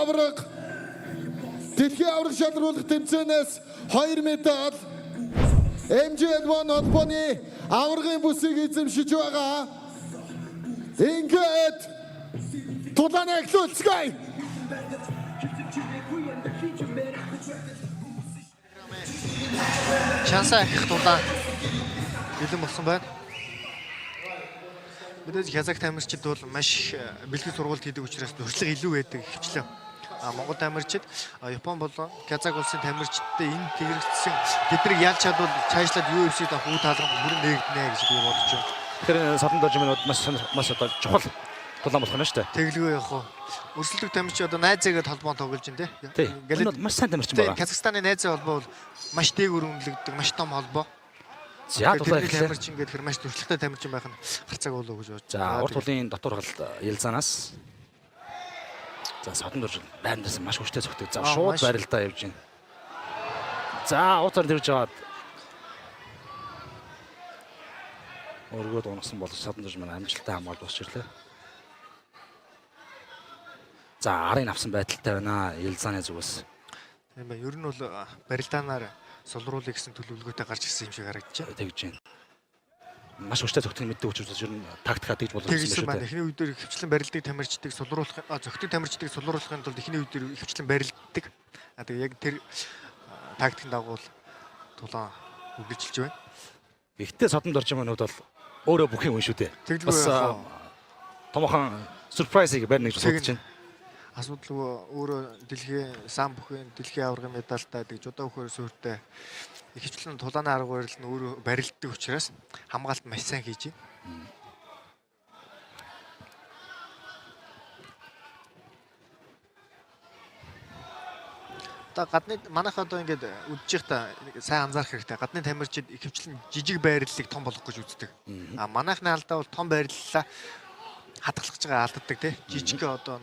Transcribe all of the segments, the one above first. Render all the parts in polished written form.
аварга дэлхийн аварга шалруулах тэмцээнээс 2 медаль MJ1 холбооны аваргын бүсийг эзэмшиж байгаа. Ингээд тулааны эхлүүлцгээе. Шансаа их тулаан бэлэн болсон байна. Мэдээж Хязгаарт тамирчид бол маш бэлтгэл сургалт хийдэг учраас туршлага илүү байдаг хвчлээ. Монгол тамирчид Япон болон Казак улсын тамирчидтай энэ тэгэрэгдсэн тэднийг яаж чадвал цаашлаад UFC-д авах үе таалга бүрэн нэгднэ гэж би бодож байна. Тэгэхээр садан дожмын маш одоо чухал тулаан болох нь шүү дээ. Тэглгүй яах вэ? Өрсөлдөх тамирч одоо найзаагээд холбоо тоглож байна те. Галээд маш сайн тамирчин байгаа. Казахстаны найзаа холбоо бол маш дээгүүр үнэлэгддэг, маш том холбоо. За тулаан тамирчин ингээд хэр маш туршлагатай тамирчин байх нь харцааг болоо гэж бодож. За урт тулын дотор галт Елзанаас. За садан дорж байрнаас маш хүчтэй цогтөг. За шууд байралтаа явж байна. За уутаар тэрж аваад өргөд унасан бол садан дорж маань амжилттай хамгаалж босч ирлээ. За арын авсан байдалтай байна Елзаны зүгээс. Тийм бай. Ер нь бол барилдаанаар солруулъя гэсэн төлөвлөгөөтэй гарч ирсэн юм шиг харагдаж байна. Тэгж байна. Маш хүчтэй цогтөг мэддэг учраас ер нь тактикаа тэгж болох юм шүү дээ. Эхний үед хвчлэн барилдаг тамирчдыг солруулах, зөгтөг тамирчдыг солруулахын тулд эхний үед хвчлэн барилддаг. Тэгээ яг тэр тактикийн дагуу тулаан үргэлжилж байна. Гэхдээ садан дорж манууд бол өөрөө бүх юм шүү дээ. Бас томоохон surprise-ийг барьна гэж бодож байна. Асуудал өөрөө дэлхийн сан бүхэн дэлхийн аваргын медальтай гэж удаа өгөхөр суурьтай ихэвчлэн тулааны арга барил нь өөрөө барилддаг учраас хамгаалалт маш сайн хийж байна. Та гадны манайх одоо ингээд үдчих та сайн анзаарах хэрэгтэй. Гадны тамирчид ихэвчлэн жижиг байрлалыг том болгох гэж үздэг. Манайхны алдаа бол том байрлалаа хадгалж байгаа алддаг тий. Жижиг одоо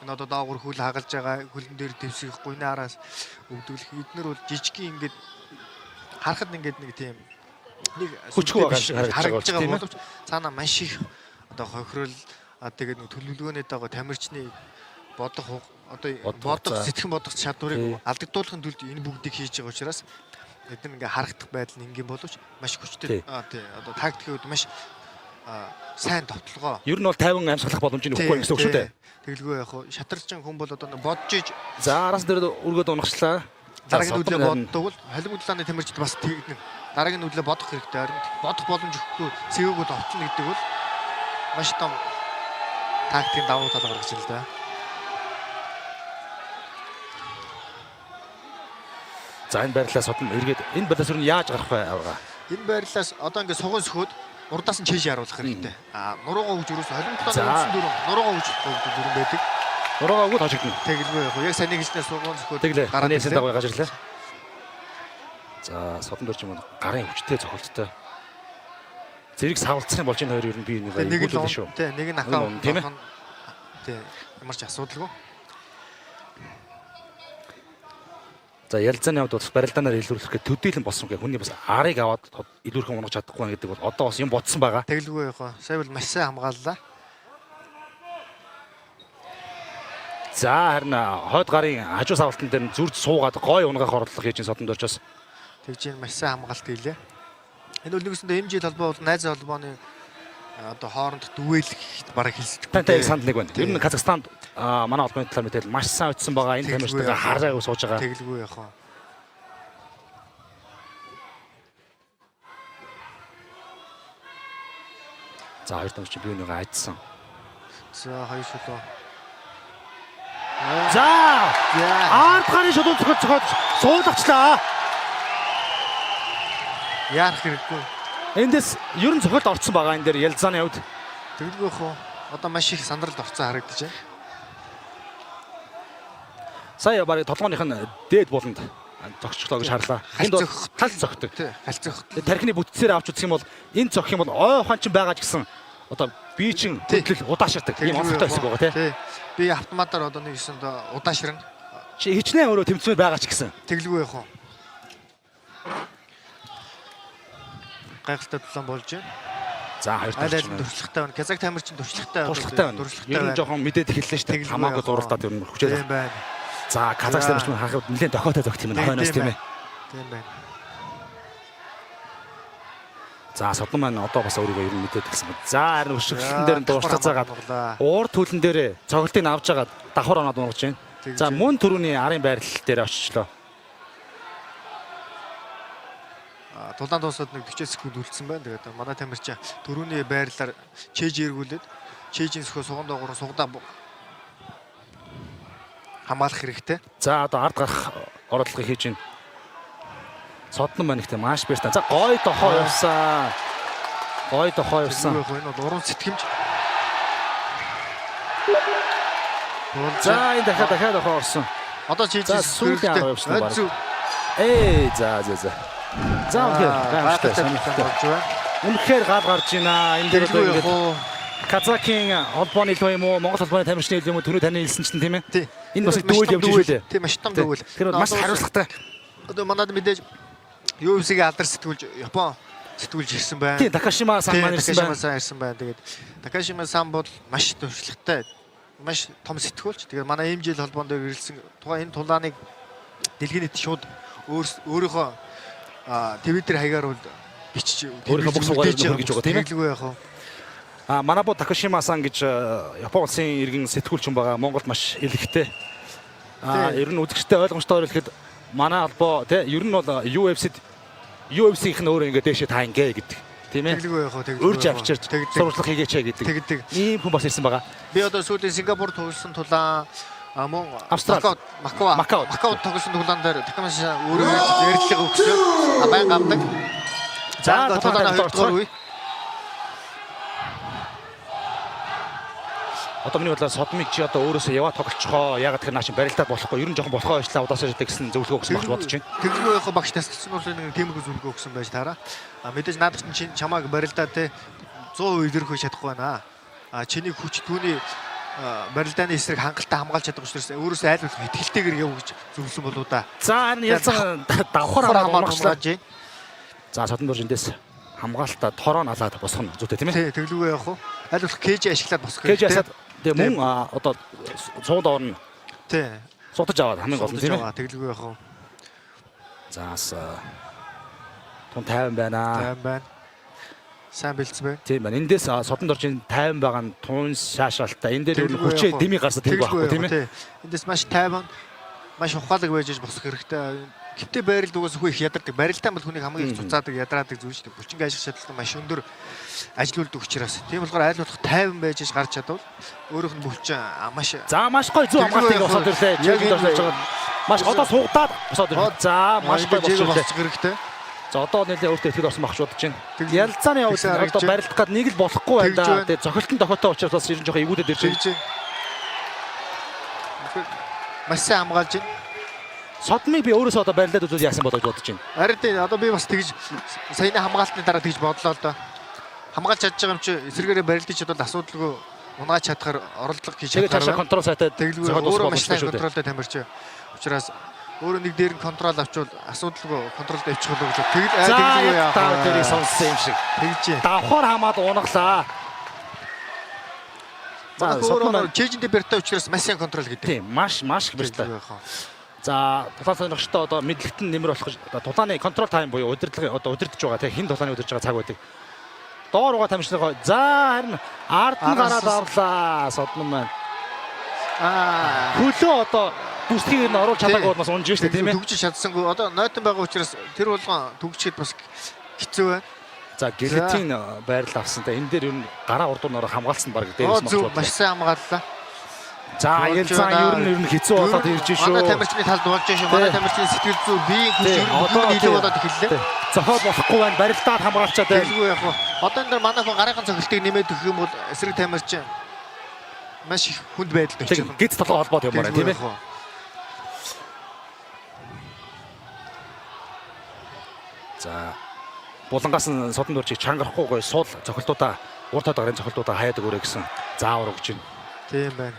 энэ одоо доогуур хөл хагалж байгаа хөлн дээр дэвсгэх гуйны араас өвдүүлэх эднэр бол жижигхэн ингээд харахад ингээд нэг тийм нэг хүчгүй харагдаж байгаа боловч цаана маш их одоо хохирол тэгээд нэг төлөвлөгөөний дагуу тамирчны бодох сэтгэн бодох чадварыг алдагдуулахын тулд энэ бүгдийг хийж байгаа учраас эдгээр ингээд харагдах байдал нь ингийн боловч маш хүчтэй одоо тактикийн үед маш сайн товтлогоо. Ер нь бол 50 амьсгалах боломж нь өгөхгүй гэсэн үг шүү дээ. Тэглгүй яах вэ? Шатарчин хүн бол одоо бодж иж за араас дээр өргөд унагчлаа. Дараагийн үдлээ боддог бол халиг удлааны тамирчид бас тэгнэ. Дараагийн үдлээ бодох хэрэгтэй. Харин бодох боломж өгөхгүй сэвэгүүд овчно гэдэг бол маш том тактикийн давуу тал гаргаж ирэл да. За энэ байрлалаас содон эргээд энэ байрлалаас юу яаж гарах вэ авгаа? Энэ байрлалаас одоо ингээд суган сөхөд урдаас нь чэйш харуулах хэрэгтэй. Нуруугаа өгж өрөөс холимтлооны үндсэн дүрм нуруугаа өгж дүрм байдаг. Нуруугаа өгөөд хожигдно. Тэглгүй яах вэ? Яг саний гэлснээр суган сөхөд гараад ирсэн дагуу гаж ирлээ. За содон дорч юм гарын хүчтэй цохолттой. Зэрэг савлцах юм болж энэ хоёр ер нь би нэг л шүү. Тий, нэг нь аккаунт тийм ээ. Тий, ямар ч асуудалгүй. За Ялзаны хувьд бас барилдаанаар илрүүлэхэд төдийлөн болсон гэх хүний бас арыг аваад илүүрхэн унах чадахгүй гэдэг бол одоо бас юм бодсон байгаа. Тэглгүй яах вэ? Сая бол маш сайн хамгааллаа. За харин хойд гарын хажуу савлтан дээр зүрд суугаад гой унгах орлого хийж содон дорчоос тэгж маш сайн хамгаалт хийлээ. Энэ бол нэгсэндээ MJ талбай бол найз холбооны одоо хоорондох дүгээлэх бараг хэлсдэг. Тантай санд нэг байна. Ер нь Казахстанд манай холбооны талаар мэдээлэл маш сайн утсан байгаа. Энэ тамирчдаа хараагүй сууж байгаа. Тэглгүй яах вэ? За хоёр тамирчин бие нүгэ айдсан. За хоёр шулуу. За ард гарын шулуун цохоод суулгачлаа. Яарах хэрэггүй. Эндээс ер нь цохолт орцсон байгаа энэ дээр Ялзаны хувьд. Тэглгүй яах вэ? Одоо маш их сандралд орцсон харагдаж байна. Сая барыг толгойнх нь дээд буланд зогсчлоо гэж харлаа. Энд бол тал зогтдог. Хал зогтдог. Тархины бүтцээр авч үзэх юм бол энэ зогх юм бол ой ухаан ч байгаа ч гэсэн одоо бие чин хөдлөл удааширдаг. Ийм онцлогтой хэсэг байгаа тий. Би автоматар одоо нэг юм удаашрна. Чи хичнээн өөрөө тэмцмээр байгаа ч гэсэн. Тэглгүй яах вэ? Гайхалтай тулаан болж байна. За хоёр Аль аль талч. дуршлагтай байна. Казак тамирчин дуршлагтай байна. Туршлагатай байна. Ер нь жоохон мэдээд эхэллээ шүү дээ. Хамаагүй дууралтаад ер нь хүчээд. Тийм байна. За Казахстан тамирчин харахад нэлээд дохиотой зогт юм байна. Хойноос тийм ээ. Тийм байна. За Содон маань одоо бас өөрийгөө ер нь мэдээд гисэн. За харин өшөглөн дээр нь дуурчлаа заагаад уур төлөн дээр цогцолтыг авч жагаад давхар оноод унгаж байна. За мөн түрүүний арын байрлал дээр очичлоо. Тулаан дуусаад нэг 40 секунд үлдсэн байна. Тэгээд манай тамирчин түрүүний байрлалаар чэйж эргүүлээд чэйжийн сөхөө суган доогоор сугдаа хамгаалах хэрэгтэй. За одоо ард гарах оролдлогыг хийж байна. Содон маань ихтэй маш бэртэн. За гой дохоо явсан. Гой дохоо явсан. Энэ бол уран сэтгэмж. За энэ дахиад дохоо орсон. Одоо чийж сүүлийн арга явсан баг. За. За үнэхээр гал гарч байна. Энэ дээр одоо ингээд Казакийн холбооны илүү юм уу? Монгол холбооны тамирчны илүү юм уу? Түрүү таны хэлсэн чинь тийм ээ. Энэ бас дүүл явж шүү дээ. Тийм маш том дүүл. Тэр маш хариуцлагатай. Одоо манад мэдээж UFC-ийн алдар сэтгүүлж Япон сэтгүүлж ирсэн байна. Тийм Такашима сан маань ирсэн байна. Тэгээд Такашима сан бол маш туршлагатай, маш том сэтгүүлч. Тэгээд манай MJ холбоон дээр ирсэн тухайн энэ тулааныг дэлгээнийд шууд өөрийнхөө Twitter хаягаар бол бичиж өөрийнхөө бүх суугаар хөргөж байгаа тийм ээ. Тэглгүй яах вэ? Манабо Такашима сан гэж Япон улсын иргэн сэтгүүлч хүн байгаа. Монголд маш илэгтэй. Ер нь үзэгчтэй ойлгомжтой хэлэхэд манай албаа тий ер нь бол UFC-ийнх нь өөрөө ингээд дэшээ та ингээ гэдэг тийм ээ. Тэглгүй яах вэ? Урьж авчирч сурвалжлага хийгээч гэдэг. Ийм хүн бас ирсэн байгаа. Би одоо сүүлийн Сингапур тоглосон тулаан мөн Макао тоглосон тулаан дээр Такамаш өөрөө ярилцлага өгсөн. Баян гамдаг. За тулаан хоёрдугаар үе. Одоо миний бодлоор Содмыг чи одоо өөрөөсөө яваа тоглолцохоо ягаад гэхээр наач барилдаад болохгүй ер нь жоохон болохоо ажиллаа удаасаа ирдэг гэсэн зөвлөгөө өгсөн багш бодож байна. Тэглгүй яах багш тасгсан бол нэг тиймэрхүү зөвлөгөө өгсөн байж таараа. Мэдээж наадах чинь чамааг барилдаа те 100% илэрхийлж чадахгүй байна. Чиний хүч түүний барилдааны эсрэг хангалттай хамгаалж чадах учраас өөрөөсөө айл болох ихтэйгээр яв гэж зөвлөсөн болоо да. За харин ялцсан давхар хамгаалж байна. За Содон дурж эндээс хамгаалтаа тороо налаад босгоно зүйтэй тийм ээ. Тэглгүй яах вэ? Айл болох кэж ашиглаад босгох. Кэж асаад тэгээ мөн одоо цууд орно. Тий. Сутаж аваад хамгийн гол нь тийм ээ. Тэглгүй яах вэ? Заас тун 50 байна. 50 байна. Сайн бэлдсэн байна. Тийм байна. Эндээс Содон доржийн 50 байгаа нь тун шаашаалтай. Энэ дээр хүчээ дэмий гарсан тийм байхгүй тийм ээ. Эндээс маш 50 маш ухаалаг байж босох хэрэгтэй. Гэтэ байрал дугаас хөө их ядардаг. Барилтаа бол хүнийг хамгийн их цуцаадаг, ядраадаг зүйл шүү дээ. Булчингийн ашиг шатлалтай маш өндөр ажилуулдаг учраас. Тийм болохоор айл болох 50 байж гарч чадвал өөрөөх нь булчин маш маш гоё зөв хамгаалтыг босоод ирлээ. Яг энэ дорж байгаа. Маш одоо сугадаад босоод ирлээ. За маш гоё босох хэрэгтэй. За одоо нэлээ өөртөө итгэл орсон баг шуудаж байна. Ялцааны явц одоо барилдах гад нэг л болохгүй байна да. Тэгээ цохилтон тохиотой учраас бас ер нь жоохон эвгүүдэд ирж байна. Маш сайн хамгаалж байна. Содмыг би өөрөөсөө одоо барилдаад үзүүл яасан бодож бодож байна. Харин тийм одоо би бас тэгж саяны хамгаалтны дараа тэгж бодлоо л доо. Хамгаалж чадж байгаа юм чи эсрэгээрээ барилдаж чадвал асуудалгүй унгааж чадхаар оролдлого хийж чадхаар. Тэгээд цаашаа контрол сайтаа тэглгүй өөрөө маш сайн контролтой тамирч. Учраас өөрөө нэг дээр нь контрол авчвал асуудалгүй контролд авчих болов гэж. Тэглгүй яах вэ? Тэрийг сонссон юм шиг. Тэгж. Давхар хамаад унглаа. За өөрөө чэйжэндээ бэртэ учраас маш сайн контрол гэдэг. Тийм маш их бэртэ. За тулаан сонирхолтой одоо мэдлэгтэн нэмэр болох гэж тулааны контрол тайм буюу удирдлага одоо удирдах байгаа тийм хин тулааны удирдах байгаа цаг байдаг. Доор угаа тамирчлагаа за харин ард нь гараад авлаа Содон маань. Хөлөө одоо бүсгийг нь оруулж чадаагүй бол бас унж шүү дээ тийм ээ. Төгжиж чадсангүй одоо нойтон байгаа учраас тэр болгон төгжихэд бас хэцүү байна. За гелетин байрлал авсан та энэ дээр ер нь гараа урдуунаар хамгаалсан баг дээрээс мах. Маш сайн хамгааллаа. За ялцаа ер нь хэцүү болоод ирж шүү. Манай тамирчны талд болж шүү. Манай тамирчны сэтгэл зүй бие хүч ер нь илүү болоод эхэллээ. Зохиол болохгүй байна. Барилдаад хамгаалчаад байна. Тэглгүй яах вэ? Одоо энэ манай хүн гараахан цогцолтыг нэмээд өгөх юм бол эсрэг тамирчин маш их хүнд байдалд очиж байгаа. Гиз толгой холбоод юм байна тийм ээ. За булангаас нь Содон дуржийг чангарахгүй гоё суул цохилтуудаа урт хадгарын цохилтуудаа хаяадаг өрөө гэсэн заавар өгч байна. Тийм байна.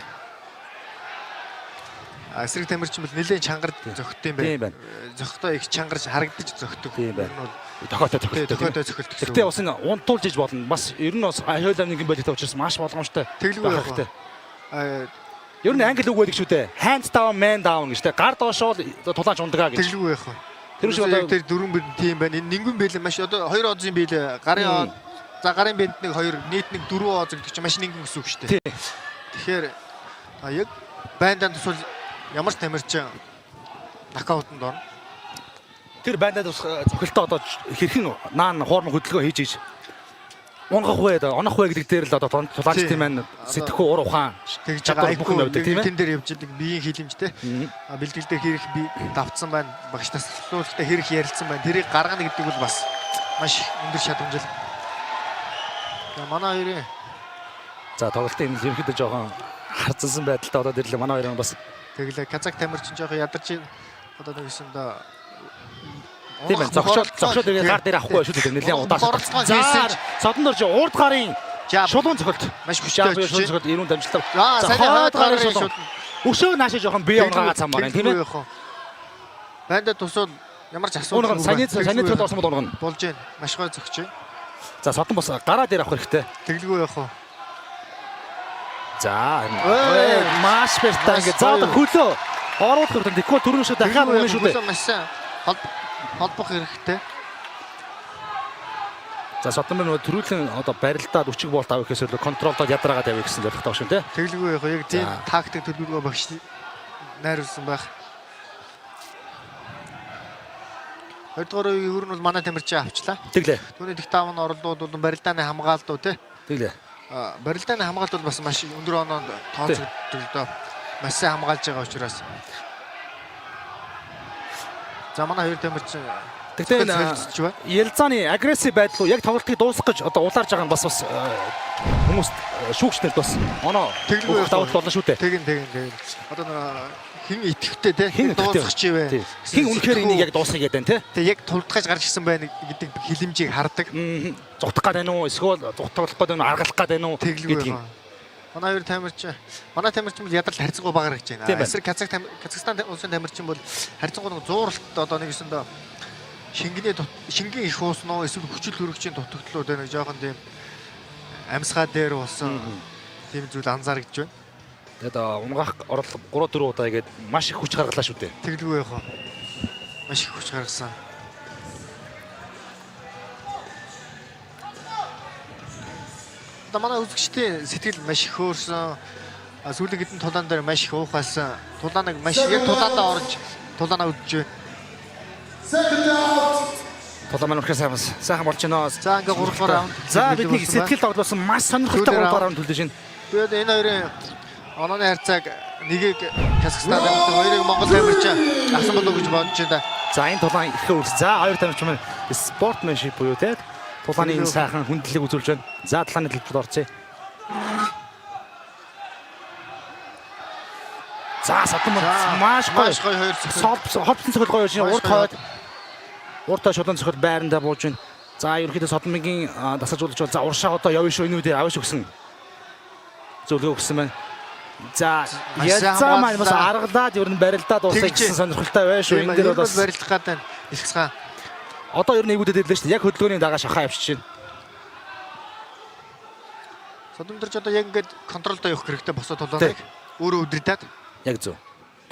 Эсрэг тамирчин бол нэлээд чангард зөгтсөн юм байна. Зөгтөө их чангарч харагдаж зөгтөг. Тийм байна. Тохиолтой цохилт. Тохиолтой цохилт гэсэн. Гэтэ бас энэ унтуулж иж болно. Бас ер нь бас хойл амнгийн бодит учраас маш боломжтой. Тэглгүй байх хэрэгтэй. аа Ер нь англи үг байдаг шүү дээ. Hands down, man down гэж тэ. Гар доошоо тулаанч ундгаа гэж. тэглгүй байх. Тэр шиг одоо тэр дөрвөн бэлэн тим байна. Энэ нингүн бэлэн маш одоо 2 оозын бэлэн гарын за гарын бэлэнд нэг 2 нийт нэг 4 ооз гэдэг чинь маш нингүн гэсэн үг шүү дээ. Тэгэхээр яг байндаа тусвал ямар ч тамирчин нокаутанд орно. тэр байндаа цохилтоо одоо хэрхэн наан хоорн хөдөлгөөн хийж иж унгах вэ онох вэ гэдэг дээр л одоо тулаачдын маань сэтгэхүй ур ухаан тэгж чадвар байгаа бүхэн явдаг тийм ээ. тэн дээр явж байгаа биеийн хилэмжтэй бэлтгэлдээ хэрэг би давтсан байна. Багш таслуулалтаа хэрэг ярилцсан байна. Тэрийг гаргана гэдэг бол бас маш өндөр шатамжил. Манай хоёрын За тоглолтын энэ ерөнхийдөө жоохон харцсан байдалтай одоо ирлээ. Манай хоёр нь бас тэглээ казак тамирчин жоохон ядарч одоо нэг юмсандаа тийм ээ зогшоод ирээ гар дээр авахгүй шүү дээ. Нэлээд удаасан. За содон дорж урд гарын шулуун цохилт маш хүчтэй шулуун цохилт ирүүн дамжлаа. За хойд гарын шулуун өшөө наашаа жоохон бие унгаа цамаар тийм ээ. Байндаа тусууд ямар ч асуудал санитар орсон бол унгана. болж байна. Маш гой зөгч. За содон бас гараа дээр авах хэрэгтэй. Тэглгүй явах уу. За маш бэртаа ингэ за одоо хөлөө оруулах хэрэгтэй. Тэгэхгүй түрүүн шүү дахиад унах шүү дээ. Маш сайн холбох хэрэгтэй. За содон мөр төрүүлэн одоо барилдаад өчиг болт авах гэхээс илүү контролдод ядраагаад явах гэсэн зорилготой шүү дээ. Тэглгүй явах яг тийм тактик төлөвлөгөө багш найруулсан байх. Хоёрдугаар үеийн хөрн бол манай тамирчин авчлаа. Тэглээ. Түүний диктав нь оролдууд бол барилдааны хамгаалалт тий. Тэглээ. Барилдааны хамгаалалт бол бас маш өндөр оноонд тооцогддог л доо. Маш сайн хамгаалж байгаа учраас. За манай хоёр тамирчин тэгтээ Ялзааны агрессив байдал уу яг тоглолтыг дуусгах гэж одоо улаарж байгаа нь бас хүмүүс шүүгчнэрд бас оноо тэглгүй давтал болно шүү дээ. Тэгин. Одоо хин итгэвтэй те дуусгах чи вэ? Хин үнэхээр энийг яг дуусгах гэдэг нь те. Тэг яг тулдгаж гарч ирсэн байна гэдэг хилэмжийг хардаг. Зүгтах гээд байна уу? Эсвэл зүгтгалах гээд байна уу? Аргалах гээд байна уу? Тэглгүй. Манай хоёр тамирчин бол ядарч харьцангуй багаар гэж байна. Эсрэг Казахстан улсын тамирчин бол харьцангуй нэг зууралт одоо нэг юмсандаа шингэн их уусноо эсвэл хүчил төрөгчийн дутагдлууд байна. Жохон тийм амьсгаа дээр болсон тийм зүйл анзаарэгдэж байна. Тэгээд унгаах орлого 3-4 удаа игээд маш их хүч гаргалаа шүү дээ. Тэглгүй яах вэ? Маш их хүч гаргасан. Одоо манай үзэгчдийн сэтгэл маш их хөөрсөн. Сүүлийн хэдэн тулаан дээр маш их уухалсан. Тулааныг маш яг тулаандаа орж тулаанаа үдэж байна. Тулаан маань үрхээ сайхан болж байна. За ингээ 3 дугаар раунд. За бидний сэтгэл тоглосон маш сонирхолтой 3 дугаар раунд төлөж байна. Тэгээд энэ хоёрын онооны харьцааг нэгийг Казахстан тавьдаг, хоёрыг Монгол тамирчин авсан болов уу гэж бодож байна. За энэ тулаан ихээр үлс. За хоёр тамирчин маань спортменшип буюу те тулааны сайхан хүндлэлийг үзүүлж байна. За талааны төлөвлөлд орцъя. За содон маш гоё хоёр холбсон цохол гоё шин урд шулуун цохол байранда бууж байна. За ерөнхийдөө содомгийн дасгалжуулагч бол за уршаа одоо явна шүү энэ үедээ аваш өгсөн зөвлөгөө өгсөн байна. За Ялзаа маань бас аргалаад ер нь барилдаад дуусах гэсэн сонирхолтой байна шүү. Энэ дээр бас барилдах гэдэг илсцгаа. Одоо ер нь эгүүдэд ирлээ шүү дээ. Яг хөдөлгөөний дагаа шахаа явчих чинь. Содомдорч одоо яг ингээд контролдоо явах хэрэгтэй босоо тулааныг өөрөө өдрөдөд. Яг зөв.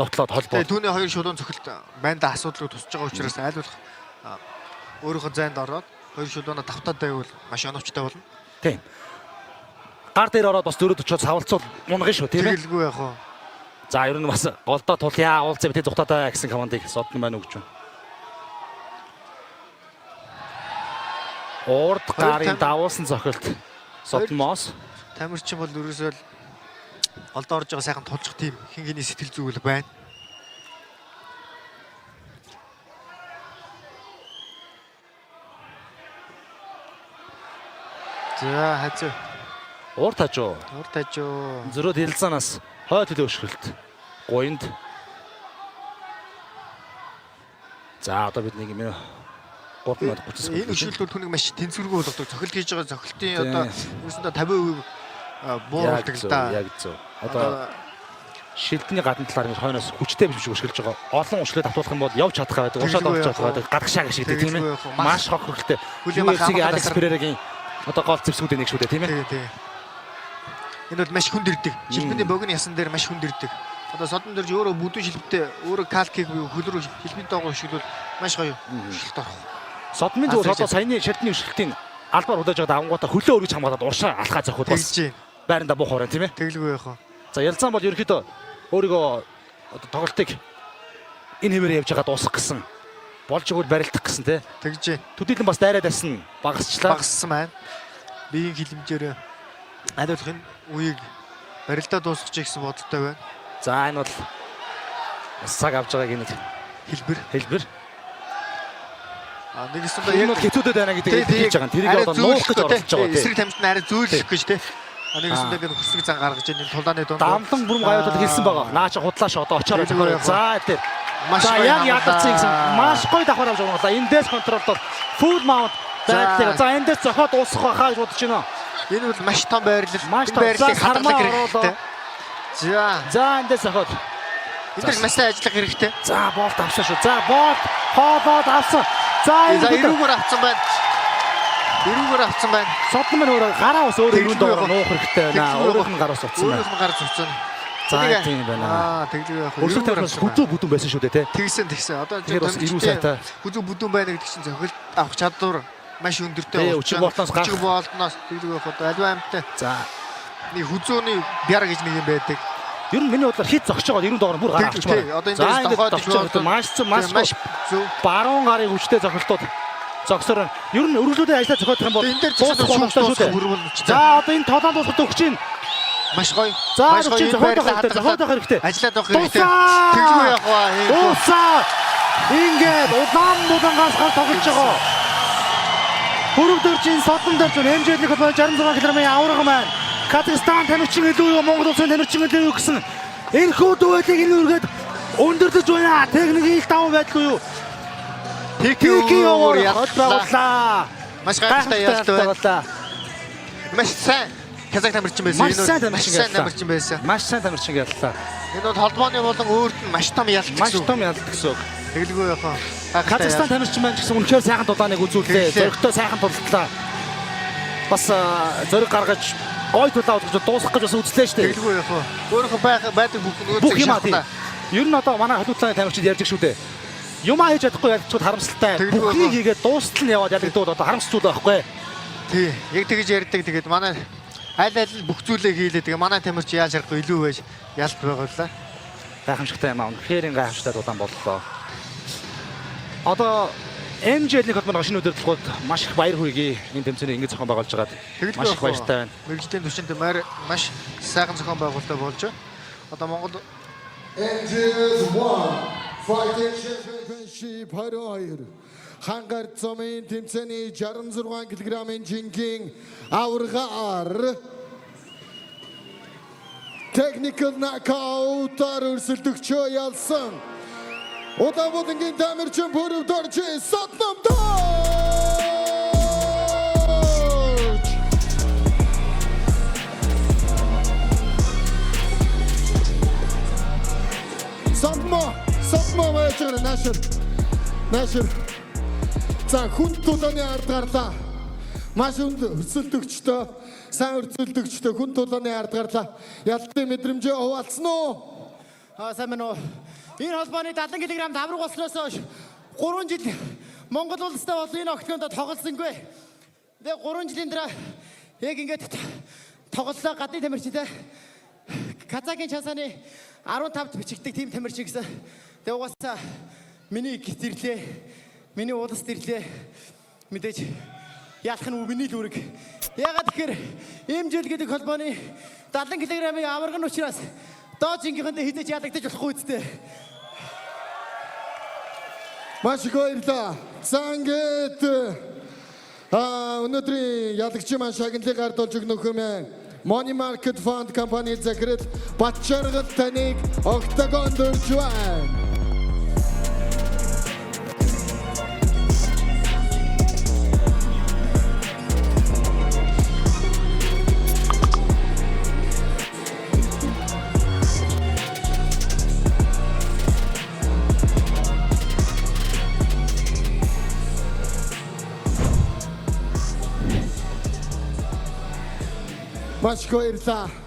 Довтлоод холбоо. Түүний хоёр шулуун цохилт байнда асуудлыг тусч байгаа учраас айлуулах өөрийнхөө зайд ороод хоёр шулуунаа давтаад байвал маш оновчтой болно. Тийм. Гар дээр ороод бас дөрөд очоод савлцуул унгах шүү тийм ээ. Тэгэлгүй яах вэ? За ер нь бас голдоо тулъя уулзъя битээ зүхтаадаа гэсэн командыг содон маань өгч байна. Урд гарын давуулсан цохилт содмоос тамирчин бол ерөөсөө голдоо орж байгаа сайхан тулчих тийм хингэний сэтгэл зүгэл байна. За хацаа урд хажуу зөрөөд Ялзаанаас хойд төлөө өшгөлт гуйнд. За одоо бид нэг юм 30 энэ өшгөлтүүд түүнийг маш тэнцвэргүй болгодог. Цохилт хийж байгаа цохилтын одоо ерөөсөндөө 50% бууруулдаг л да. Яг зөв. Одоо шилдний гадна талаар ингэ хойноос хүчтэй биш шиг өшгөлж байгаа. Олон уушрыг татуулах юм бол явж чадах байдаг. Ушаад олж чадах байдаг. Гадагшаа гэж хэлдэг тийм ээ. Маш хохирхолтой. UFC-ийн Алекс Перерагийн одоо гол зэвсгүүдийн нэг шүү дээ тийм ээ. Тий. Энэ бол маш хүнд ирдэг. Шилбэний богино ясан дээр маш хүнд ирдэг. Одоо содон дээр өөрөө бүдүүн шилбэтэй өөрөө калкиг хөл рүү шилбэний доогоо шилбэл маш гоё шилбэлт орох. Содмын зүгээр одоо саяны шилдний өшгөлтийн албаар удаж байгаа авангуудаа хөлөө өргөж хамгаалаад уршаа алхаа зохиод бас байранда буух орон тийм ээ. Тэглгүй яах вэ? За Ялзан бол ерөөхдөө өөрийгөө одоо тоглолтыг энэ хэмээр явж байгаа дуусгах гэсэн болж өгөл барилдах гэсэн тий. Тэгж. Төдийлөн бас дайраад байсан багасчлаа. Багассан байна. Биеийн хилэмжээр аливаалах энэ үеийг барилдаа дуусгах гэсэн бодолтой байна. За энэ бол цаг авж байгааг нэг хэлбэр. Нэг юм энэ бол хэцүүдэд байна гэдэг хэлж байгаа. Тэрийг одоо нуух гэж оролдож байгаа тий. Эсрэг тамхины арай зөөлөх гэж тий. Нэг юм ингээд хөсрөг зан гаргаж энэ тулааны дунд дамлан бүрм гайвуудад хэлсэн байгаа. Наача худлааш одоо очоор байгаа. За тэр за яг ядацсан гэсэн маш гоё давхар авч байгаа. Эндээс контролдол full mount зайдлыг за эндээс зохиод дуусгах байхаа гэж бодож байна. Энэ бол маш том байрлал. Байрлалыг хармаа оруулаа. За эндээс зохиод. Эндээс маш сайн ажиллах хэрэгтэй. За болт авсан шүү. За болт хоолоод авсан. За эрүүгээр авсан байна. Содон мань өөрөө гараа ус өөрөө өрөөнд орох нуух хэрэгтэй байна. Өөрөөх нь гараас утсан байна. Өөрөөх нь гар зовцсон. За тийм байна. Тэглэг яах вэ? Өрсөлдөж тавьсан хүзүү бүдүүн байсан шүү дээ тий. Тэгсэн. Одоо тэр бас ирүү сайтай. Хүзүү бүдүүн байна гэдэг чинь зохиолт авах чадвар маш өндөртэй байна. Өчиг болтноос тэглэг яах вэ? Аливаа амттай. За нэг хүзүүний бяр гэж нэг юм байдаг. Ер нь миний бодлоор хит зогсож байгаа 90 доогоор бүр гараа авч байна. Одоо энэ дохоод маш зөв баруун гарын хүчтэй зохилтууд зогсоор ер нь өргөлүүдээ ажиллаж зохиох юм бол энэ дээр дуусах боломжтой шүү дээ. За одоо энэ толон дуусахад өгч чинь маш гоё. За зохиох хэрэгтэй. Ажиллаад авах хэрэгтэй. Тэглгүй яах вэ? Дуусаа. Ингээд удаангаас гал тоглож байгаа. Хөрөвдөрчин содон дөрж хэмжээний бол 66 км-ийн авраг маань. Казахстан тамирчин илүү юу Монгол улсын тамирчин илүү юу гэсэн энэхүү дуэлийг энэ үргээд өндөрдөж байна. Техникийн ил даван байдгүй юу? Техникийн өөр явууллаа. Маш гайхалтай ялтай. Маш сайн казах тамирчин байсан. Маш сайн тамирчин яллаа. Энэ бол холбооны болон өөрт нь маш том ялт гэсэн үг. Тэглгүй яах вэ? Казахстан тамирчин маань гэсэн үнэхээр сайхан дулааныг үзүүллээ. Зоригтой сайхан тулдлаа. Бас зориг гаргаж гой тулаа үзэж дуусгах гэж бас үзлээ шүү дээ. Тэглгүй яах вэ? Өөрөөхөө байдаг бүх юм аа. Ер нь одоо манай халуутлааны тамирчид ярьж шүү дээ. Юмаа хийж чадахгүй ялчууд харамсалтай. Бүхнийг хийгээд дуустал нь яваад ялагдаад одоо харамсчул байхгүй. Тий. Яг тэгж ярьдаг. Тэгээд манай аль бүх зүйлээ хийлээ. Тэгээ манай тамирч яаж харахгүй илүү байж ялт байгаалаа. Гайхамшигтай юм аа. Үнэхээр гайхамшигтай дулаан боллоо. Одоо MJ-ний холбооны шинэ удирдлагууд маш их баяр хүргэе. Энэ тэмцээний ингэж зохион байгуулж байгаад маш их баяртай байна. Мэргэжлийн түвшинд маш сайхан зохион байгуулалт болж байна. Одоо Монгол MJ1 Fighting Championship 22 хангаар цомын тэмцээний 66 кг-ийн жингийн аваргаар technical knockout-аар өрсөлдөгчөө ялсан. Удаагийн тамирчин Хөрөвдөрч Содномдорч Содмо мэйжэр Нашир за хүн тулааны ард гарлаа. Маш өрсөлдөгчтэй сайн өрсөлдөгчтэй хүн тулааны ард гарлаа. Ялтын мэдрэмжээ хуваалцсан уу? Сайн байна уу? Энэ холбооны 70 кг давраг болсноос хойш 3 жил Монгол улстай бол энэ октогонд тоглосонгүй. Тэгээ 3 жилийн дараа яг ингээд тоглолоо гадны тамирчтай Казахын часааны 15-т бичигдэх тим тамирчин гэсэн. Тэгээ угаасаа миний гит ирлээ. Миний улс ирлээ. Мэдээж яалах нь миний л үүрэг. Ягаад тэгэхээр имжил гэдэг холбооны 70 кг-ийн аварга нь учраас доожингийнхэнтэй хизээч ялагдаж болохгүй үсттэй. Маш их баярлалаа. Зангет өнөөдрийн ялагчийн маань шагналыг гардуулж өгнөх юм. Money Market Fund компани захирал Батчаргал таныг октогонд өрж байна. Маш их баярлалаа.